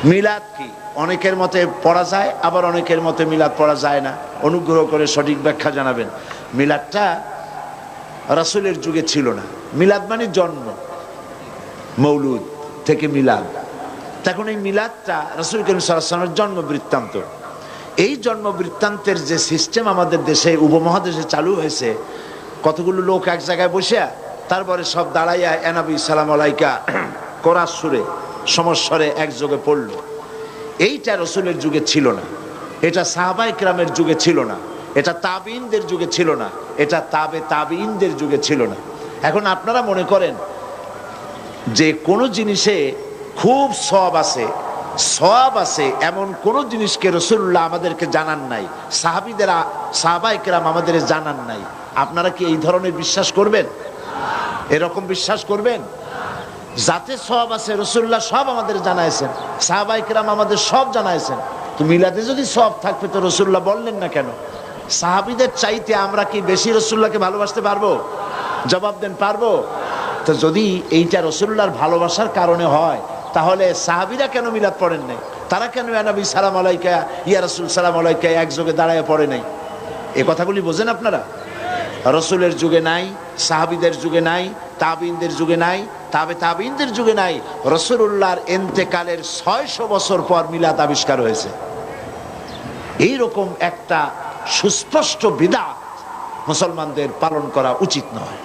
মিলাদ কি? অনেকের মতে পড়া যায়, আবার অনেকের মতে মিলাদ পড়া যায় না। অনুগ্রহ করে সঠিক ব্যাখ্যা জানাবেন। মিলাদটা রাসূলের যুগে ছিল না। মিলাদ মানে জন্ম, মৌলুদ থেকে মিলাদ। তখন এই মিলাদটা রাসূল করিম সাল্লাল্লাহু আলাইহি ওয়াসাল্লামের জন্ম বৃত্তান্ত। এই জন্ম বৃত্তান্তের যে সিস্টেম আমাদের দেশে উপমহাদেশে চালু হয়েছে, কতগুলো লোক এক জায়গায় বসে তারপরে সব দাঁড়াইয়া এনাবি সালাম আলাইকা কোরআন সুরে সমস্বরে একযোগে পড়ল। এইটা রাসূলের যুগে ছিল না, এটা সাহাবায়ে কেরামের যুগে ছিল না, এটা তাবিঈনদের যুগে ছিল না, এটা তাবিঈনদের যুগে ছিল না। এখন আপনারা মনে করেন যে কোনো জিনিসে খুব সওয়াব আছে এমন কোন জিনিসকে রাসূলুল্লাহ আমাদেরকে জানান নাই, সাহাবায়ে কেরাম আমাদের জানান নাই। আপনারা কি এই ধরনের বিশ্বাস করবেন? এরকম বিশ্বাস করবেন? যাতে সওয়াব আছে রাসূলুল্লাহ সব আমাদের জানাইছেন, সাহাবায়ে কেরাম আমাদের সব জানাইছেন। তো মিলাদে যদি সওয়াব থাকবে তো রাসূলুল্লাহ বললেন না কেন? সাহাবীদের চাইতে আমরা কি বেশি রাসূলুল্লাহকে ভালোবাসতে পারবো? জবাব দেন, পারবো? তো যদি এইটা রাসূলুল্লাহর ভালোবাসার কারণে হয়, তাহলে সাহাবীরা কেন মিলাদ পড়েন নাই? তারা কেন ইয়া নবী সালাম আলাইকা, ইয়া রাসূল সালাম আলাইকা একযোগে দাঁড়ায় পড়ে নাই? এই কথাগুলি বোঝেন আপনারা? রাসূলের যুগে নাই, সাহাবীদের যুগে নাই, তাবিঈনদের যুগে নাই, তাবিঈনদের যুগে নাই। রাসূলুল্লাহর ইন্তেকালের 600 বছর পর মিলাদ আবিষ্কার হয়েছে। এইরকম একটা সুস্পষ্ট বিদআত মুসলমানদের পালন করা উচিত নয়।